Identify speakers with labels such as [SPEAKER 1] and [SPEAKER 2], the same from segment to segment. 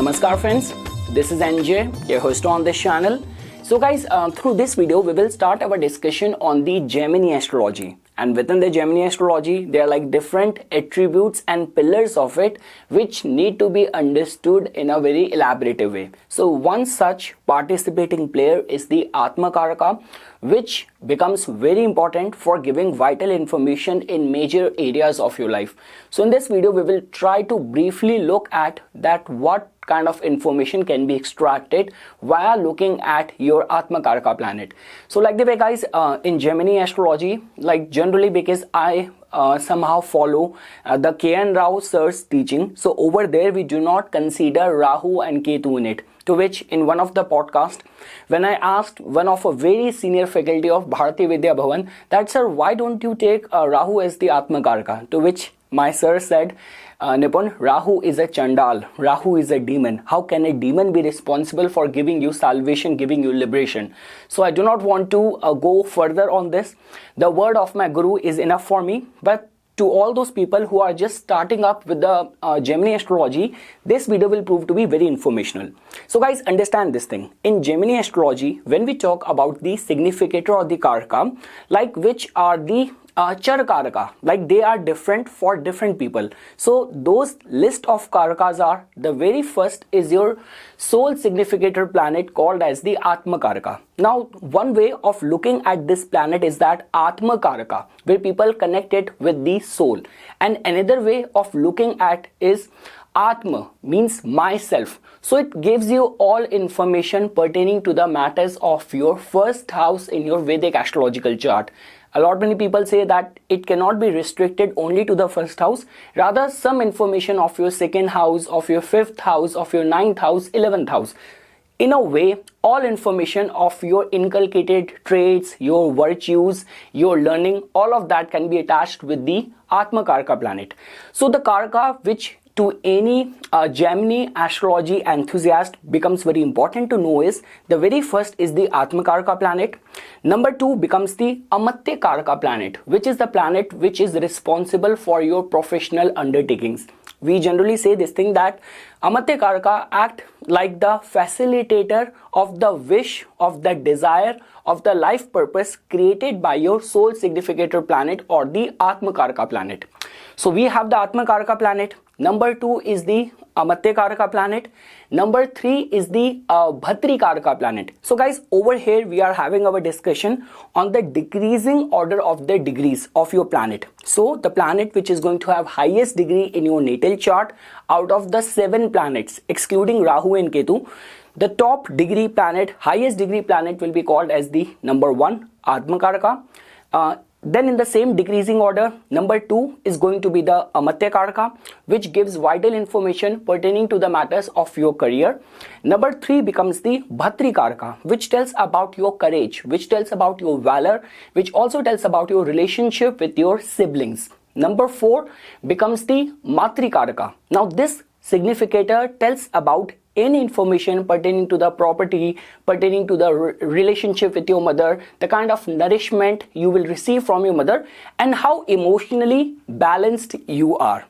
[SPEAKER 1] Namaskar friends, this is NJ, your host on this channel. So guys, through this video we will start our discussion on the Gemini astrology. And within the Gemini astrology, there are like different attributes and pillars of it which need to be understood in a very elaborative way. So one such participating player is the Atma Karaka, which becomes very important for giving vital information in major areas of your life. So in this video, we will try to briefly look at that what kind of information can be extracted via looking at your Atma Karaka planet. So like the way guys, in Gemini astrology, like generally because I somehow follow the K.N. Rao sir's teaching. So over there we do not consider Rahu and Ketu in it. To which in one of the podcast, when I asked one of a very senior faculty of Bharati Vidya Bhavan that sir, why don't you take Rahu as the Atma Karaka? To which my sir said, Nipun, Rahu is a Chandal, Rahu is a demon. How can a demon be responsible for giving you salvation, giving you liberation? So I do not want to go further on this. The word of my guru is enough for me, but to all those people who are just starting up with the Gemini astrology, this video will prove to be very informational. So guys, understand this thing. In Gemini astrology, when we talk about the significator or the Karaka, like which are the Char Karaka, like they are different for different people. So those list of Karakas are, the very first is your soul significator planet called as the Atma Karaka. Now one way of looking at this planet is that Atma Karaka, where people connect it with the soul, and another way of looking at is Atma, means myself. So it gives you all information pertaining to the matters of your first house in your Vedic astrological chart. A lot many people say that it cannot be restricted only to the first house. Rather, some information of your second house, of your fifth house, of your ninth house, 11th house. In a way, all information of your inculcated traits, your virtues, your learning, all of that can be attached with the Atma Karaka planet. So the Karaka which to any Gemini astrology enthusiast becomes very important to know is, the very first is the Atma Karaka planet. Number 2 becomes the Amatya Karaka planet, which is the planet which is responsible for your professional undertakings. We generally say this thing that Amatya Karaka act like the facilitator of the wish, of the desire, of the life purpose created by your soul significator planet or the Atma Karaka planet. So we have the Atma Karaka planet. Number 2 is the Amatya Karaka planet. Number 3 is the Bhatri Karaka planet. So guys, over here we are having our discussion on the decreasing order of the degrees of your planet. So the planet which is going to have highest degree in your natal chart out of the 7 planets, excluding Rahu and Ketu, the top degree planet, highest degree planet will be called as the number 1, Atma Karaka. Then in the same decreasing order, number 2 is going to be the Amatya Karaka, which gives vital information pertaining to the matters of your career. Number 3 becomes the Bhatri Karaka, which tells about your courage, which tells about your valor, which also tells about your relationship with your siblings. Number 4 becomes the Matri Karaka. Now this significator tells about any information pertaining to the property, pertaining to the relationship with your mother, the kind of nourishment you will receive from your mother, and how emotionally balanced you are.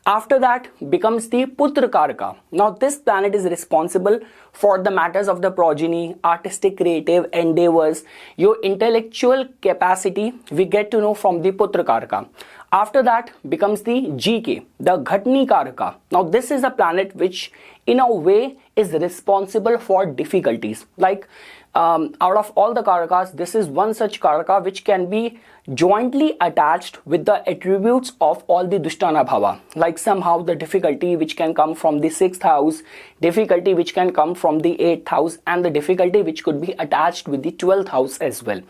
[SPEAKER 1] After that becomes the Putra Karaka. Now this planet is responsible for the matters of the progeny, artistic creative endeavors, your intellectual capacity we get to know from the Putra Karaka. After that becomes the GK, the Ghatni Karaka. Now this is a planet which in a way is responsible for difficulties. Like out of all the Karakas, this is one such Karaka which can be jointly attached with the attributes of all the Dushtana Bhava. Like somehow the difficulty which can come from the 6th house, difficulty which can come from the 8th house, and the difficulty which could be attached with the 12th house as well.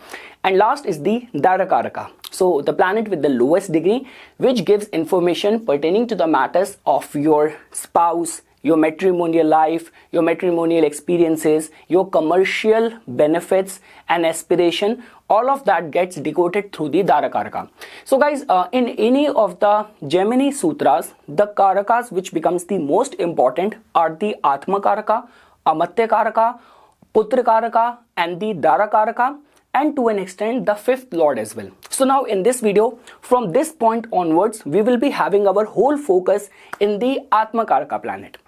[SPEAKER 1] And last is the Dara Karaka. So the planet with the lowest degree, which gives information pertaining to the matters of your spouse, your matrimonial life, your matrimonial experiences, your commercial benefits and aspiration, all of that gets decoded through the Dara Karaka. So guys, in any of the Gemini sutras, the Karakas which becomes the most important are the Atma Karaka, Amatya Karaka, Putra Karaka and the Dara Karaka, and to an extent the 5th lord as well. So now in this video, from this point onwards, we will be having our whole focus in the Atma Karaka planet.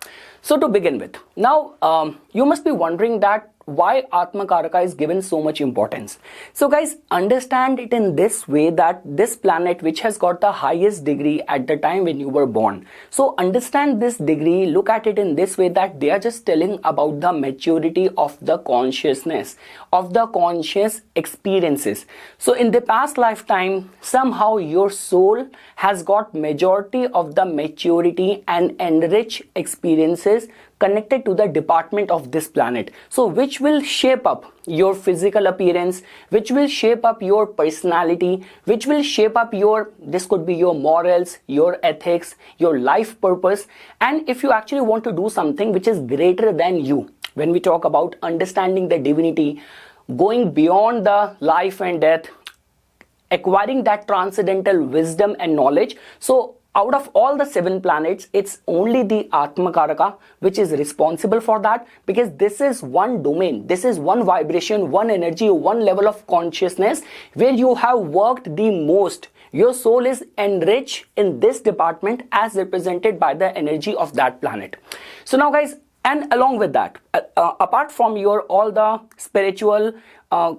[SPEAKER 1] So to begin with, now you must be wondering that why Atmakaraka is given so much importance. So guys, understand it in this way, that this planet which has got the highest degree at the time when you were born. So understand this degree, look at it in this way, that they are just telling about the maturity of the consciousness, of the conscious experiences. So in the past lifetime, somehow your soul has got majority of the maturity and enriched experiences connected to the department of this planet, so which will shape up your physical appearance, which will shape up your personality, which will shape up your, this could be your morals, your ethics, your life purpose. And if you actually want to do something which is greater than you, when we talk about understanding the divinity, going beyond the life and death, acquiring that transcendental wisdom and knowledge, so out of all the 7 planets, it's only the Atmakaraka which is responsible for that, because this is one domain, this is one vibration, one energy, one level of consciousness where you have worked the most. Your soul is enriched in this department as represented by the energy of that planet. So now guys, and along with that, apart from your all the spiritual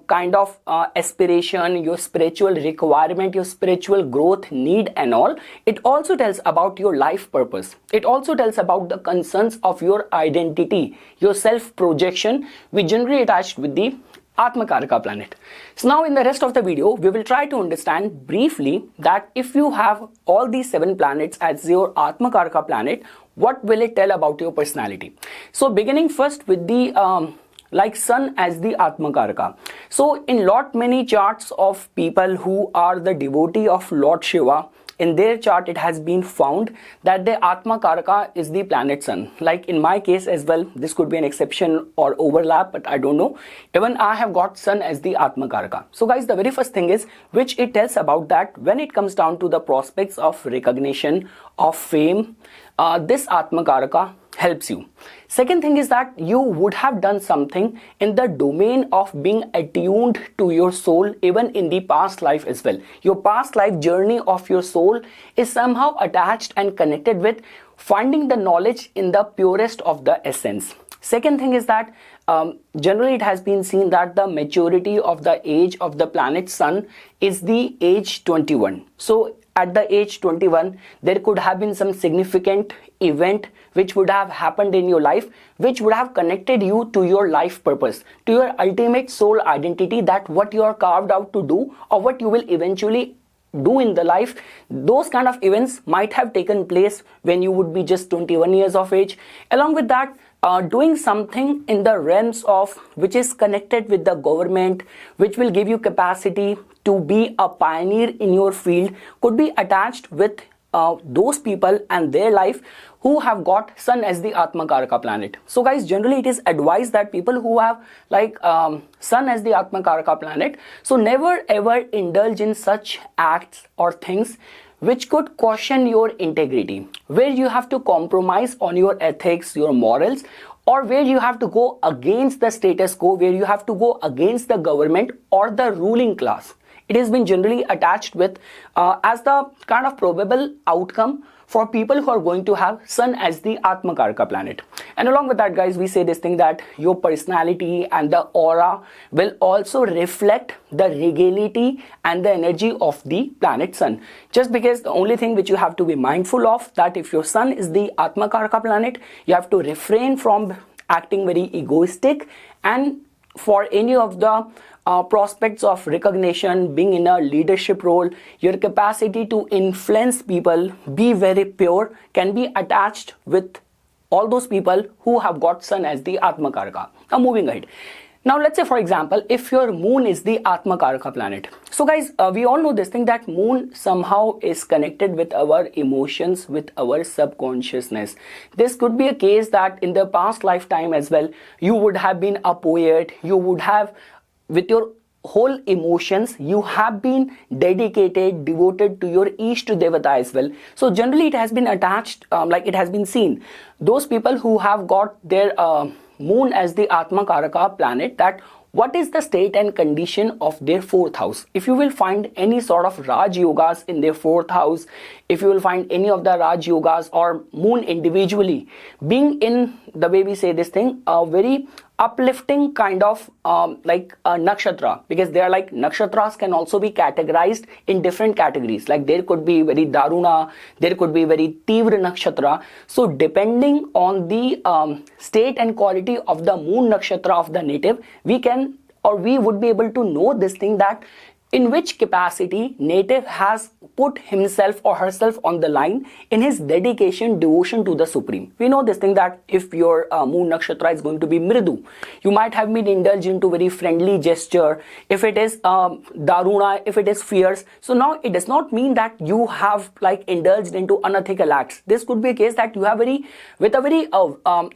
[SPEAKER 1] kind of aspiration, your spiritual requirement, your spiritual growth need and all, it also tells about your life purpose. It also tells about the concerns of your identity, your self projection, which generally attached with the Atmakaraka planet. So now in the rest of the video, we will try to understand briefly that if you have all these 7 planets as your Atmakaraka planet, what will it tell about your personality? So beginning first with the like sun as the Atmakaraka. So in lot many charts of people who are the devotee of Lord Shiva, in their chart it has been found that the Atmakaraka is the planet sun. Like in my case as well, this could be an exception or overlap, but I don't know. Even I have got sun as the Atmakaraka. So guys, the very first thing is which it tells about that when it comes down to the prospects of recognition, of fame, this Atmakaraka helps you. Second thing is that you would have done something in the domain of being attuned to your soul even in the past life as well. Your past life journey of your soul is somehow attached and connected with finding the knowledge in the purest of the essence. Second thing is that generally it has been seen that the maturity of the age of the planet sun is the age 21. So at the age 21, there could have been some significant event which would have happened in your life, which would have connected you to your life purpose, to your ultimate soul identity, that what you are carved out to do or what you will eventually do in the life. Those kind of events might have taken place when you would be just 21 years of age. Along with that, doing something in the realms of which is connected with the government, which will give you capacity to be a pioneer in your field, could be attached with those people and their life who have got sun as the Atmakaraka planet. So guys, generally it is advised that people who have like sun as the Atmakaraka planet, so never ever indulge in such acts or things which could caution your integrity, where you have to compromise on your ethics, your morals, or where you have to go against the status quo, where you have to go against the government or the ruling class. It has been generally attached with as the kind of probable outcome for people who are going to have sun as the Atmakaraka planet. And along with that guys, we say this thing that your personality and the aura will also reflect the regality and the energy of the planet sun. Just because the only thing which you have to be mindful of, that if your sun is the Atmakaraka planet, you have to refrain from acting very egoistic, and for any of the prospects of recognition, being in a leadership role, your capacity to influence people, be very pure, can be attached with all those people who have got sun as the Atmakaraka. Now moving ahead. Now let's say for example, if your moon is the Atmakaraka planet. So guys, we all know this thing that moon somehow is connected with our emotions, with our subconsciousness. This could be a case that in the past lifetime as well, you would have been a poet, you would have, with your whole emotions, you have been dedicated, devoted to your Ishta Devata as well. So generally it has been attached, like it has been seen, those people who have got their moon as the Atmakaraka planet, that what is the state and condition of their fourth house. If you will find any sort of Raj Yogas in their fourth house, if you will find any of the Raj Yogas or moon individually being in, the way we say this thing, a very uplifting kind of like a nakshatra, because they are like nakshatras can also be categorized in different categories. Like there could be very daruna, there could be very tivra nakshatra. So depending on the state and quality of the moon nakshatra of the native, we can, or we would be able to know this thing, that in which capacity native has put himself or herself on the line in his dedication, devotion to the Supreme. We know this thing, that if your moon nakshatra is going to be Mridu, you might have been indulged into very friendly gesture. If it is Daruna, if it is fierce, so now it does not mean that you have like indulged into unethical acts. This could be a case that you have with a very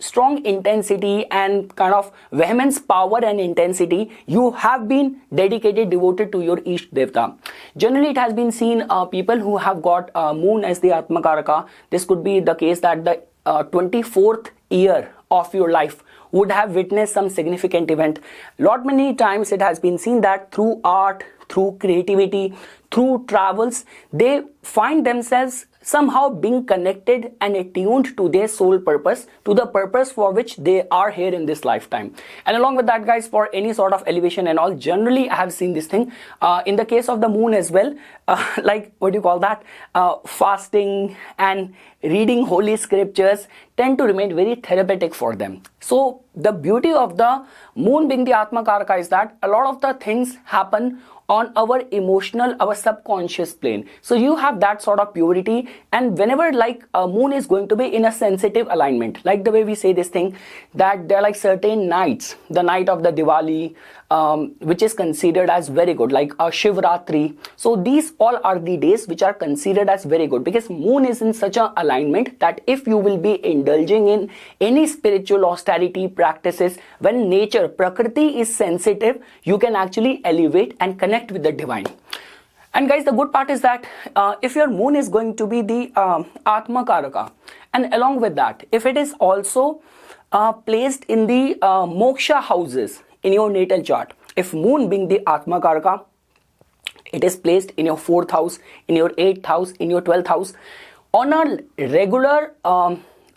[SPEAKER 1] strong intensity and kind of vehemence, power and intensity, you have been dedicated, devoted to your Ishta Devta. Generally, it has been seen people who have got moon as the Atmakaraka, this could be the case that the 24th year of your life would have witnessed some significant event. Lot many times it has been seen that through art, through creativity, through travels, they find themselves somehow being connected and attuned to their soul purpose, to the purpose for which they are here in this lifetime. And along with that, guys, for any sort of elevation and all, generally I have seen this thing in the case of the moon as well, like what do you call that, fasting and reading holy scriptures tend to remain very therapeutic for them. So the beauty of the moon being the Atmakaraka is that a lot of the things happen on our emotional, our subconscious plane. So you have that sort of purity, and whenever like a moon is going to be in a sensitive alignment, like the way we say this thing, that there are like certain nights, the night of the Diwali, which is considered as very good, like a Shivratri. So these all are the days which are considered as very good, because moon is in such an alignment that if you will be indulging in any spiritual austerity practices, when nature, Prakriti is sensitive, you can actually elevate and connect with the divine. And guys, the good part is that if your moon is going to be the Atmakaraka, and along with that, if it is also placed in the moksha houses in your natal chart, if moon being the Atmakaraka, it is placed in your 4th house, in your 8th house, in your 12th house, on a regular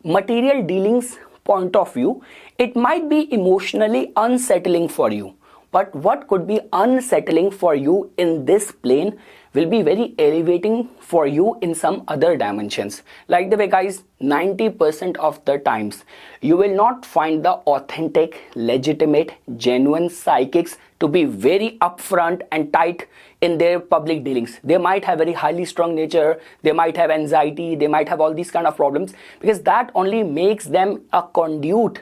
[SPEAKER 1] material dealings point of view, it might be emotionally unsettling for you. But what could be unsettling for you in this plane will be very elevating for you in some other dimensions. Like the way, guys, 90% of the times you will not find the authentic, legitimate, genuine psychics to be very upfront and tight in their public dealings. They might have very highly strung nature, they might have anxiety, they might have all these kind of problems, because that only makes them a conduit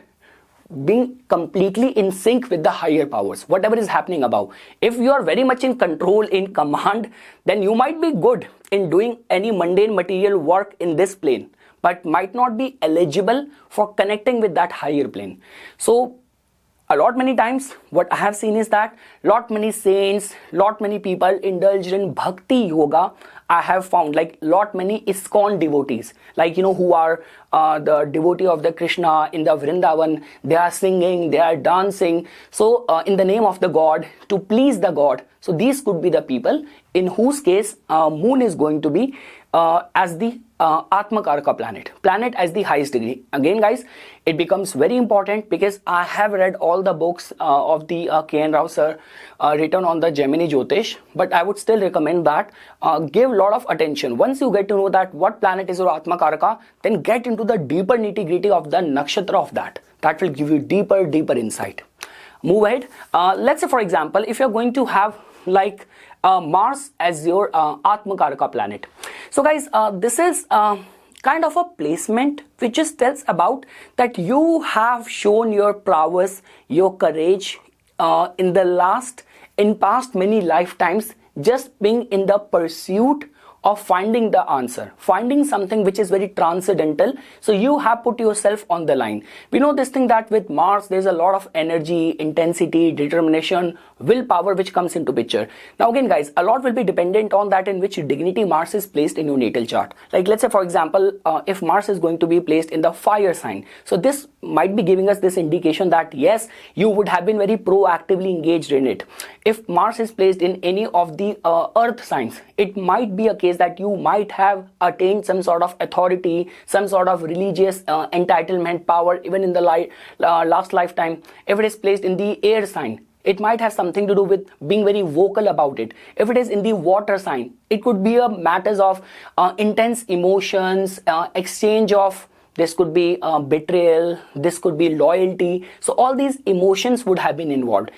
[SPEAKER 1] being completely in sync with the higher powers, whatever is happening above. If you are very much in control, in command, then you might be good in doing any mundane material work in this plane, but might not be eligible for connecting with that higher plane. So a lot many times what I have seen is that lot many saints, lot many people indulged in bhakti yoga. I have found like lot many ISKCON devotees, like, you know, who are the devotee of the Krishna in the Vrindavan. They are singing, they are dancing, so in the name of the God, to please the God. So these could be the people in whose case moon is going to be as the Atmakaraka planet as the highest degree. Again, guys, it becomes very important because I have read all the books of the K.N. Rao sir written on the Gemini Jyotish, but I would still recommend that give a lot of attention. Once you get to know that what planet is your Atmakaraka, then get into the deeper nitty-gritty of the nakshatra of that. That will give you deeper insight. Move ahead. Let's say, for example, if you're going to have like Mars as your Atmakaraka planet. So guys, this is kind of a placement which just tells about that you have shown your prowess, your courage in past many lifetimes, just being in the pursuit of finding the answer, finding something which is very transcendental. So you have put yourself on the line. We know this thing that with Mars there's a lot of energy, intensity, determination, willpower which comes into picture. Now again guys, a lot will be dependent on that in which dignity Mars is placed in your natal chart. Like let's say for example, if Mars is going to be placed in the fire sign, so this might be giving us this indication that yes, you would have been very proactively engaged in it. If Mars is placed in any of the earth signs, it might be a case that you might have attained some sort of authority, some sort of religious entitlement, power even in the last lifetime. If it is placed in the air sign, it might have something to do with being very vocal about it. If it is in the water sign, it could be a matters of intense emotions, exchange of, this could be betrayal, this could be loyalty. So all these emotions would have been involved.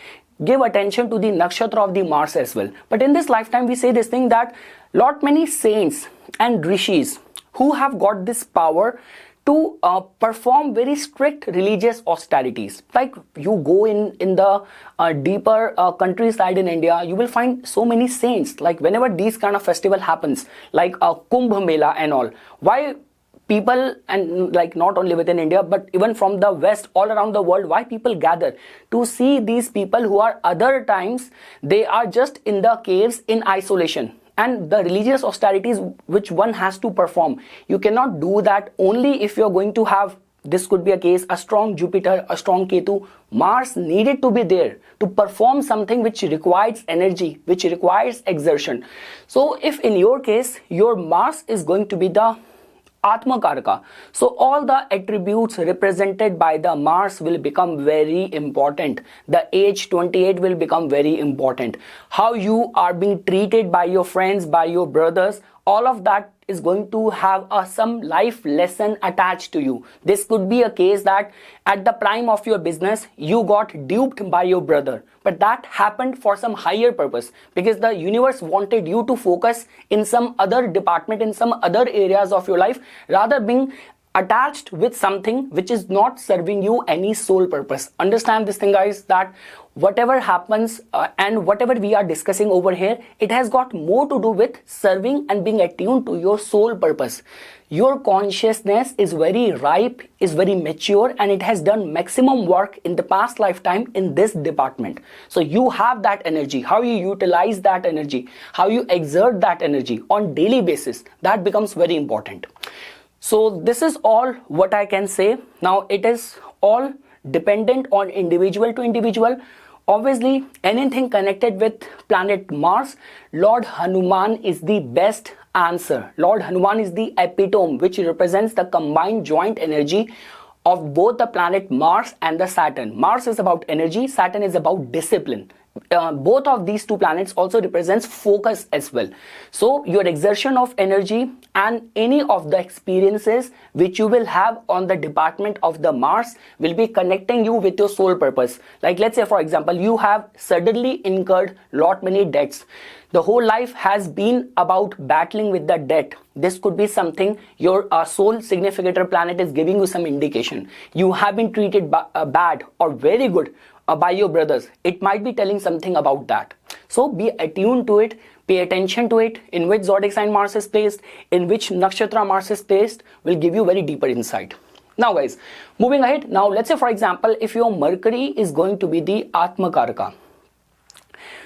[SPEAKER 1] Give attention to the nakshatra of the Mars as well. But in this lifetime, we say this thing that lot many saints and rishis who have got this power to perform very strict religious austerities. Like you go in the deeper countryside in India, you will find so many saints. Like whenever these kind of festival happens, like Kumbh Mela and all, why people, and like not only within India but even from the West, all around the world, why people gather to see these people who are other times they are just in the caves in isolation, and the religious austerities which one has to perform, you cannot do that only if you're going to have, this could be a case, a strong Jupiter, a strong Ketu. Mars needed to be there to perform something which requires energy, which requires exertion. So if in your case your Mars is going to be the Atma Karaka, so all the attributes represented by the Mars will become very important. The age 28 will become very important. How you are being treated by your friends, by your brothers, all of that is going to have some life lesson attached to you. This could be a case that at the prime of your business, you got duped by your brother. But that happened for some higher purpose, because the universe wanted you to focus in some other department, in some other areas of your life, rather being attached with something which is not serving you any sole purpose. Understand this thing guys, that whatever happens and whatever we are discussing over here, it has got more to do with serving and being attuned to your sole purpose. Your consciousness is very ripe, is very mature, and it has done maximum work in the past lifetime in this department. So you have that energy. How you utilize that energy, how you exert that energy on daily basis, that becomes very important. So this is all what I can say. Now it is all dependent on individual to individual. Obviously, anything connected with planet Mars, Lord Hanuman is the best answer. Lord Hanuman is the epitome which represents the combined joint energy of both the planet Mars and the Saturn. Mars is about energy, Saturn is about discipline. Both of these two planets also represents focus as well. So your exertion of energy and any of the experiences which you will have on the department of the Mars will be connecting you with your sole purpose. Like let's say for example, you have suddenly incurred lot many debts. The whole life has been about battling with the debt. This could be something your soul significator planet is giving you some indication. You have been treated bad or very good by your brothers. It might be telling something about that. So be attuned to it, pay attention to it, in which zodiac sign Mars is placed, in which nakshatra Mars is placed, will give you very deeper insight. Now guys, moving ahead, now let's say for example, if your Mercury is going to be the Atma Karaka.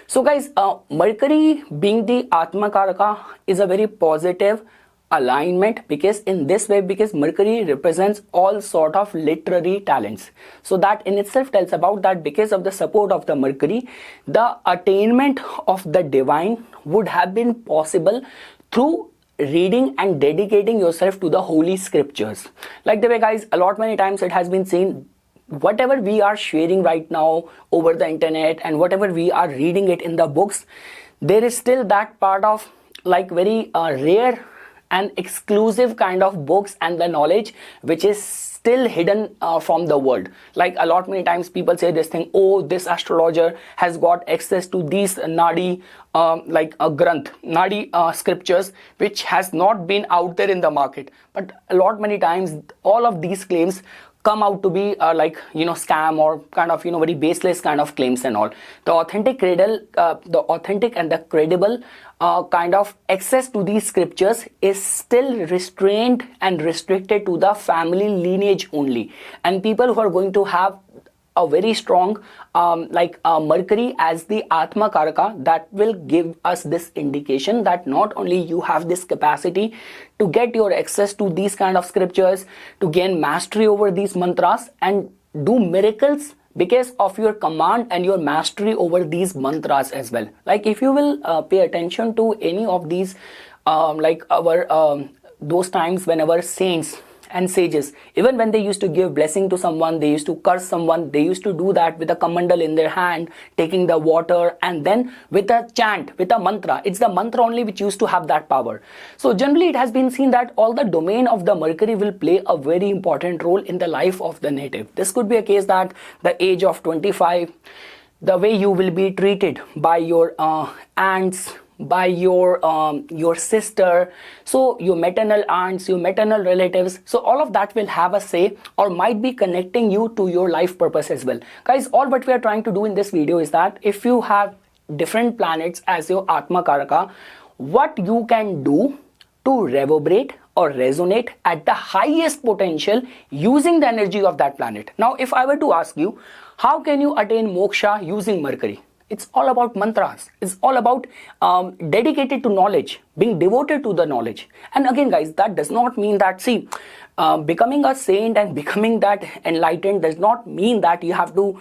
[SPEAKER 1] So guys, Mercury being the Atma Karaka is a very positive alignment, because in this way, because Mercury represents all sort of literary talents. So that in itself tells about that because of the support of the Mercury, the attainment of the divine would have been possible through reading and dedicating yourself to the holy scriptures. Like the way guys, a lot many times it has been seen, whatever we are sharing right now over the internet and whatever we are reading it in the books, there is still that part of like very rare and exclusive kind of books and the knowledge which is still hidden from the world. Like a lot many times people say this thing, oh, this astrologer has got access to these Nadi Granth, Nadi scriptures which has not been out there in the market. But a lot many times all of these claims come out to be scam or kind of very baseless kind of claims and all. The authentic and the credible kind of access to these scriptures is still restrained and restricted to the family lineage only, and people who are going to have a very strong Mercury as the Atma Karaka, that will give us this indication that not only you have this capacity to get your access to these kind of scriptures, to gain mastery over these mantras and do miracles because of your command and your mastery over these mantras as well. Like if you will pay attention to any of these those times whenever saints and sages, even when they used to give blessing to someone, they used to curse someone, they used to do that with a kamandal in their hand, taking the water, and then with a chant, with a mantra. It's the mantra only which used to have that power. So generally it has been seen that all the domain of the Mercury will play a very important role in the life of the native. This could be a case that the age of 25, the way you will be treated by your aunts, by your sister, so your maternal aunts, your maternal relatives, so all of that will have a say or might be connecting you to your life purpose as well. Guys, all what we are trying to do in this video is that if you have different planets as your Atma Karaka, what you can do to reverberate or resonate at the highest potential using the energy of that planet. Now if I were to ask you, how can you attain moksha using Mercury? It's all about mantras. It's all about dedicated to knowledge, being devoted to the knowledge. And again, guys, that does not mean that, becoming a saint and becoming that enlightened does not mean that you have to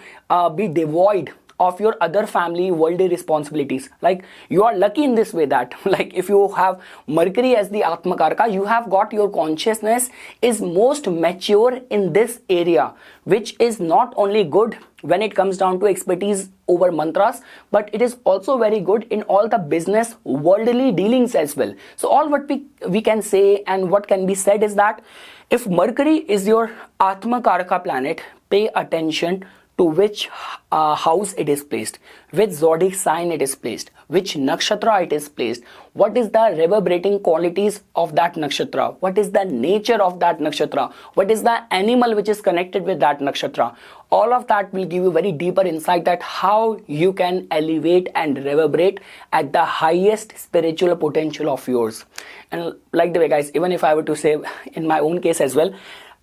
[SPEAKER 1] be devoid of your other family worldly responsibilities. Like you are lucky in this way that like if you have Mercury as the Atma Karaka, you have got your consciousness is most mature in this area, which is not only good when it comes down to expertise over mantras, but it is also very good in all the business worldly dealings as well. So all what we can say and what can be said is that if Mercury is your Atma Karaka planet, pay attention to which house it is placed, which zodiac sign it is placed, which nakshatra it is placed, what is the reverberating qualities of that nakshatra, what is the nature of that nakshatra, what is the animal which is connected with that nakshatra. All of that will give you very deeper insight that how you can elevate and reverberate at the highest spiritual potential of yours. And like the way, guys, even if I were to say in my own case as well,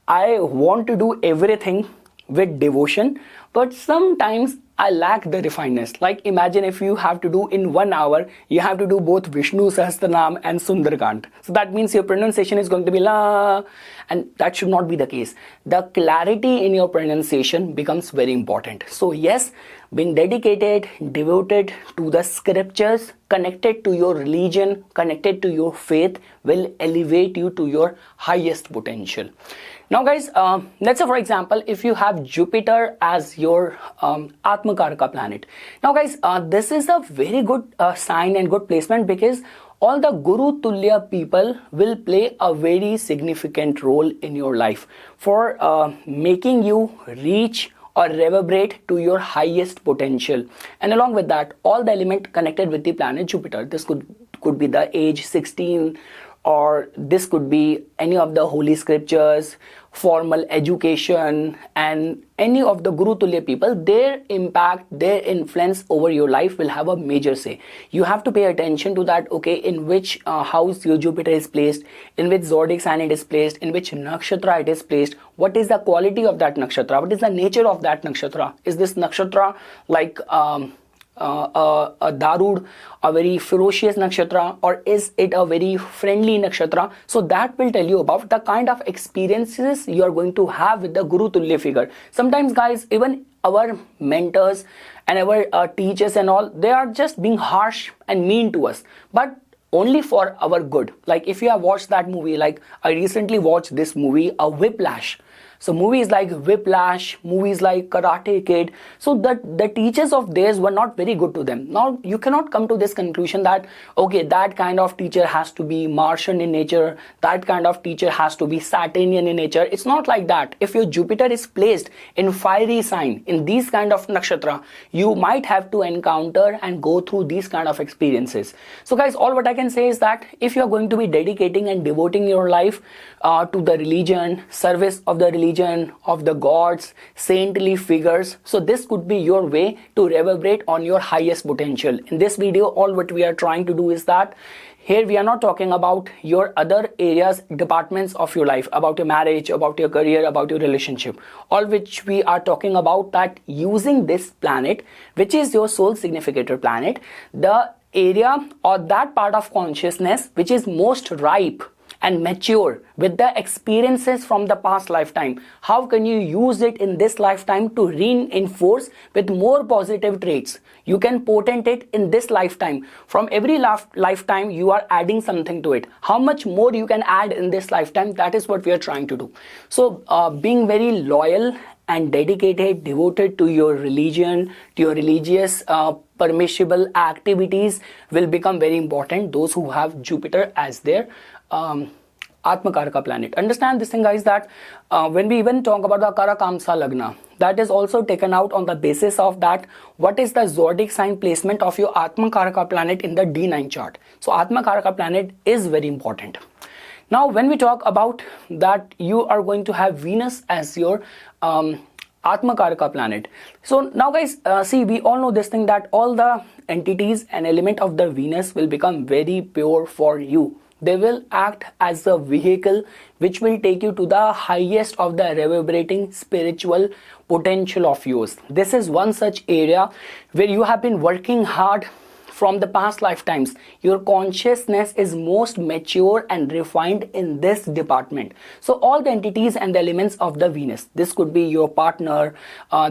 [SPEAKER 1] I want to do everything with devotion, but sometimes I lack the refinedness. Like imagine if you have to do in 1 hour, you have to do both Vishnu Sahasranam and Sundarkand. So that means your pronunciation is going to be la, and that should not be the case. The clarity in your pronunciation becomes very important. So yes, being dedicated, devoted to the scriptures, connected to your religion, connected to your faith will elevate you to your highest potential. Now guys, let's say for example, if you have Jupiter as your Atma Karaka planet. Now guys, this is a very good sign and good placement because all the Guru Tulya people will play a very significant role in your life for making you reach or reverberate to your highest potential. And along with that, all the element connected with the planet Jupiter. This could be the age 16, or this could be any of the holy scriptures, formal education, and any of the Guru Tulya people. Their impact, their influence over your life will have a major say. You have to pay attention to that, okay, in which house your Jupiter is placed, in which zodiac sign it is placed, in which nakshatra it is placed, what is the quality of that nakshatra, what is the nature of that nakshatra. Is this nakshatra like a Darud, a very ferocious nakshatra, or is it a very friendly nakshatra? So that will tell you about the kind of experiences you are going to have with the Guru Tulya figure. Sometimes guys, even our mentors and our teachers and all, they are just being harsh and mean to us, but only for our good. Like if you have watched that movie, like I recently watched this movie, a Whiplash. So movies like Whiplash, movies like Karate Kid, so the teachers of theirs were not very good to them. Now you cannot come to this conclusion that okay, that kind of teacher has to be Martian in nature, that kind of teacher has to be Saturnian in nature. It's not like that. If your Jupiter is placed in fiery sign, in these kind of nakshatra, you might have to encounter and go through these kind of experiences. So guys, all what I can say is that if you are going to be dedicating and devoting your life to the religion, service of the religion, of the gods, saintly figures, so this could be your way to reverberate on your highest potential. In this video, all what we are trying to do is that here we are not talking about your other areas, departments of your life, about your marriage, about your career, about your relationship. All which we are talking about that using this planet, which is your soul significator planet, the area or that part of consciousness which is most ripe and mature with the experiences from the past lifetime. How can you use it in this lifetime to reinforce with more positive traits? You can potentate in this lifetime. From every lifetime, you are adding something to it. How much more you can add in this lifetime? That is what we are trying to do. So being very loyal and dedicated, devoted to your religion, to your religious permissible activities will become very important. Those who have Jupiter as their Atmakaraka planet. Understand this thing, guys, that when we even talk about the Akara Kamsa Lagna, that is also taken out on the basis of that what is the zodiac sign placement of your Atmakaraka planet in the D9 chart. So Atmakaraka planet is very important. Now when we talk about that you are going to have Venus as your Atmakaraka planet. So now guys, see, we all know this thing that all the entities and element of the Venus will become very pure for you. They will act as a vehicle which will take you to the highest of the reverberating spiritual potential of yours. This is one such area where you have been working hard from the past lifetimes. Your consciousness is most mature and refined in this department. So all the entities and the elements of the Venus, this could be your partner,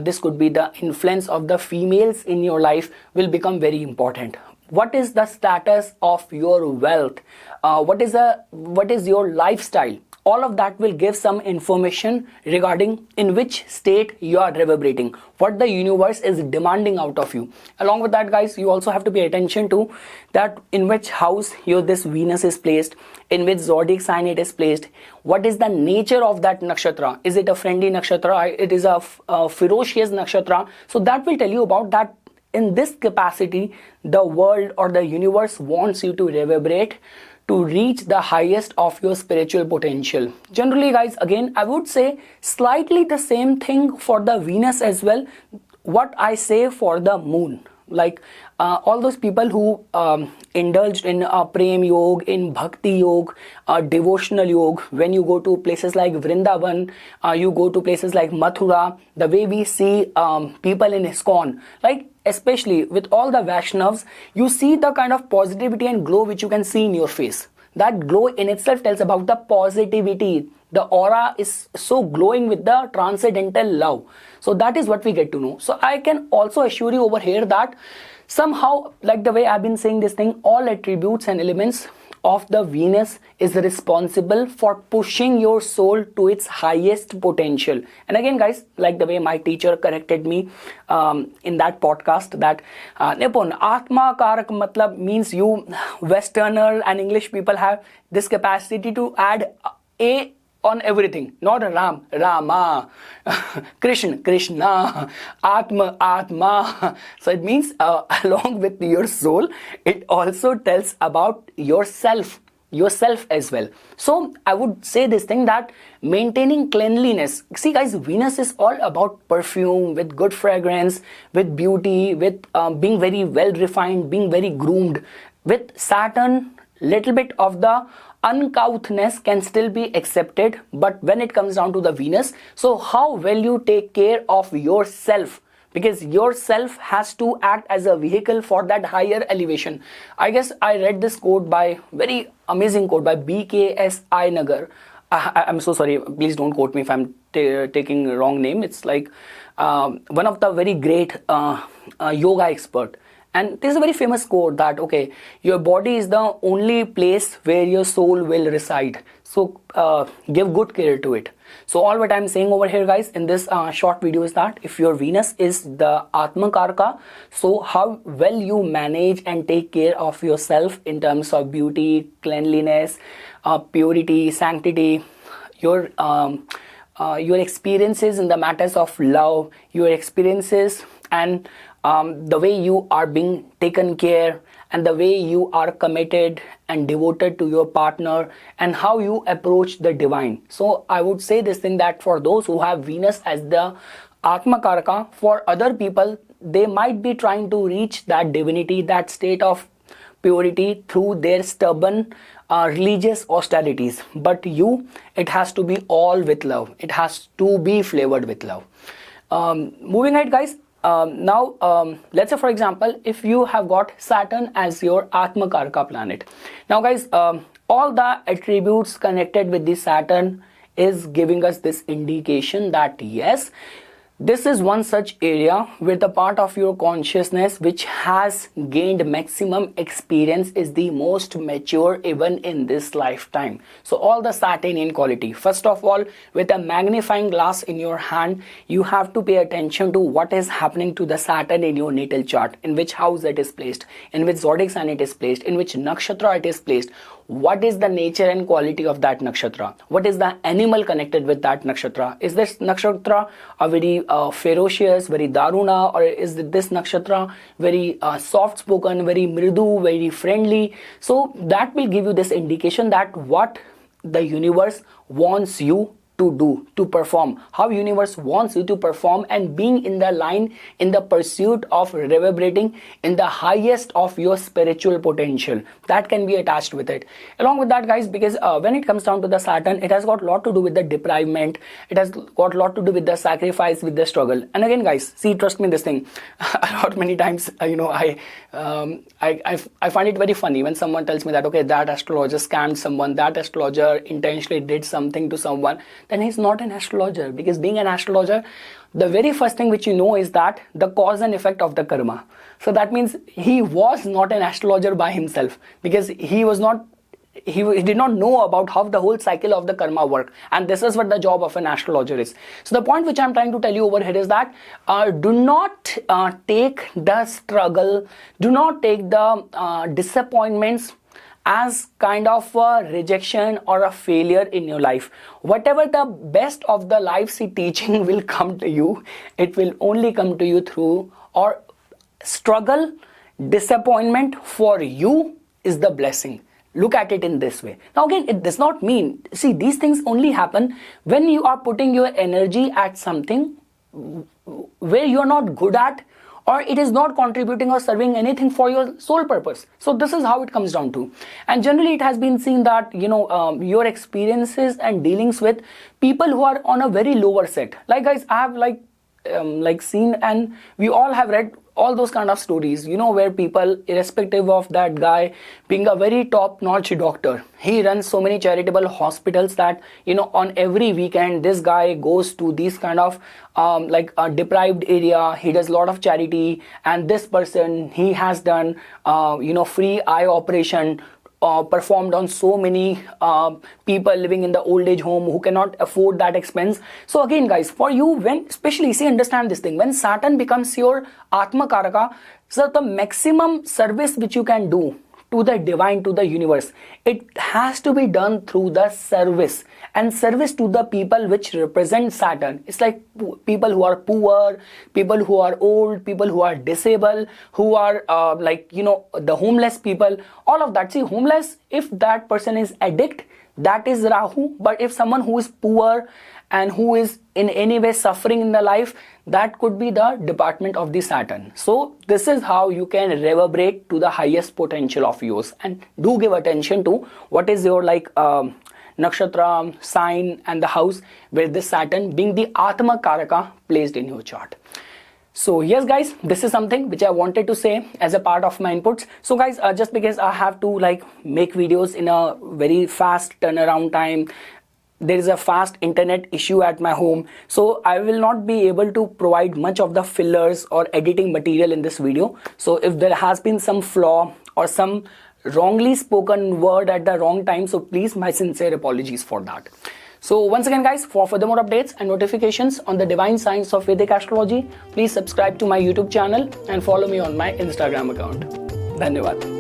[SPEAKER 1] this could be the influence of the females in your life, will become very important. What is the status of your wealth? What is your lifestyle? All of that will give some information regarding in which state you are reverberating, what the universe is demanding out of you. Along with that, guys, you also have to pay attention to that in which house this Venus is placed, in which zodiac sign it is placed, what is the nature of that nakshatra. Is it a friendly nakshatra? It is a ferocious nakshatra. So that will tell you about that. In this capacity, the world or the universe wants you to reverberate to reach the highest of your spiritual potential. Generally, guys, again, I would say slightly the same thing for the Venus as well. What I say for the moon, like all those people who indulged in prem yoga, in bhakti yoga, devotional yoga, when you go to places like Vrindavan, you go to places like Mathura, the way we see people in ISKCON, like especially with all the Vaishnavas, you see the kind of positivity and glow which you can see in your face. That glow in itself tells about the positivity. The aura is so glowing with the transcendental love. So that is what we get to know. So I can also assure you over here that somehow, like the way I've been saying this thing, all attributes and elements of the Venus is responsible for pushing your soul to its highest potential. And again, guys, like the way my teacher corrected me in that podcast, that Nipun, Atma Karak matlab means you Westerner and English people have this capacity to add a on everything, not Ram, Rama, Krishna, Krishna, Atma, Atma. So it means along with your soul, it also tells about yourself as well. So I would say this thing that maintaining cleanliness. See, guys, Venus is all about perfume, with good fragrance, with beauty, with being very well refined, being very groomed. With Saturn, little bit of the uncouthness can still be accepted, but when it comes down to the Venus, so how well you take care of yourself, because yourself has to act as a vehicle for that higher elevation. I guess I read this quote by, very amazing quote by BKS Nagar. I'm so sorry, please don't quote me if I'm taking wrong name. It's like one of the very great yoga expert. And this is a very famous quote that, okay, your body is the only place where your soul will reside. So give good care to it. So all what I'm saying over here, guys, in this short video is that if your Venus is the Atma Karaka, so how well you manage and take care of yourself in terms of beauty, cleanliness, purity, sanctity, your experiences in the matters of love, your experiences and the way you are being taken care and the way you are committed and devoted to your partner, and how you approach the divine. So I would say this thing, that for those who have Venus as the Atma Karaka, for other people, they might be trying to reach that divinity, that state of purity through their stubborn religious austerities. But you, it has to be all with love. It has to be flavored with love. Moving ahead, guys. Now, let's say, for example, if you have got Saturn as your Atma Karaka planet. Now, guys, all the attributes connected with the Saturn is giving us this indication that yes, this is one such area where the part of your consciousness which has gained maximum experience is the most mature even in this lifetime. So all the Saturnian quality. First of all, with a magnifying glass in your hand, you have to pay attention to what is happening to the Saturn in your natal chart, in which house it is placed, in which zodiac sign it is placed, in which nakshatra it is placed. What is the nature and quality of that nakshatra? What is the animal connected with that nakshatra? Is this nakshatra a very ferocious, very daruna, or is this nakshatra very soft spoken, very mridu, very friendly? So that will give you this indication that what the universe wants you to do, to perform, how universe wants you to perform, and being in the line, in the pursuit of reverberating in the highest of your spiritual potential. That can be attached with it. Along with that, guys, because when it comes down to the Saturn, it has got a lot to do with the deprivement. It has got a lot to do with the sacrifice, with the struggle. And again, guys, see, trust me, this thing, a lot many times, I find it very funny when someone tells me that, okay, that astrologer scammed someone, that astrologer intentionally did something to someone. Then he's not an astrologer, because being an astrologer, the very first thing which you know is that the cause and effect of the karma. So that means he was not an astrologer by himself, because he did not know about how the whole cycle of the karma work, and this is what the job of an astrologer is. So the point which I'm trying to tell you over here is that do not take the struggle, do not take the disappointments as kind of a rejection or a failure in your life. Whatever the best of the life's teaching will come to you, it will only come to you through, or struggle, disappointment for you is the blessing. Look at it in this way. Now again, it does not mean, see, these things only happen when you are putting your energy at something where you are not good at, or it is not contributing or serving anything for your sole purpose. So this is how it comes down to. And generally it has been seen that, your experiences and dealings with people who are on a very lower set. Like, guys, I have seen, and we all have read all those kind of stories, where people, irrespective of that guy being a very top-notch doctor, he runs so many charitable hospitals that, on every weekend, this guy goes to these kind of a deprived area. He does a lot of charity, and this person, he has done, free eye operation, performed on so many people living in the old age home who cannot afford that expense. So again, guys, for you, when especially, see, understand this thing, when Saturn becomes your Atma Karaka, so the maximum service which you can do to the divine, to the universe, it has to be done through the service, and service to the people which represent Saturn. It's like people who are poor, people who are old, people who are disabled, who are the homeless people, all of that. See, homeless, if that person is addict, that is Rahu. But if someone who is poor and who is in any way suffering in the life, that could be the department of the Saturn. So this is how you can reverberate to the highest potential of yours. And do give attention to what is your nakshatra, sign, and the house where this Saturn, being the Atma Karaka, placed in your chart. So yes, guys, this is something which I wanted to say as a part of my inputs. So guys, just because I have to make videos in a very fast turnaround time, there is a fast internet issue at my home, so I will not be able to provide much of the fillers or editing material in this video. So if there has been some flaw or some wrongly spoken word at the wrong time, so please, my sincere apologies for that. So once again, guys, for further more updates and notifications on the divine science of Vedic astrology, please subscribe to my YouTube channel and follow me on my Instagram account. Dhanyavad.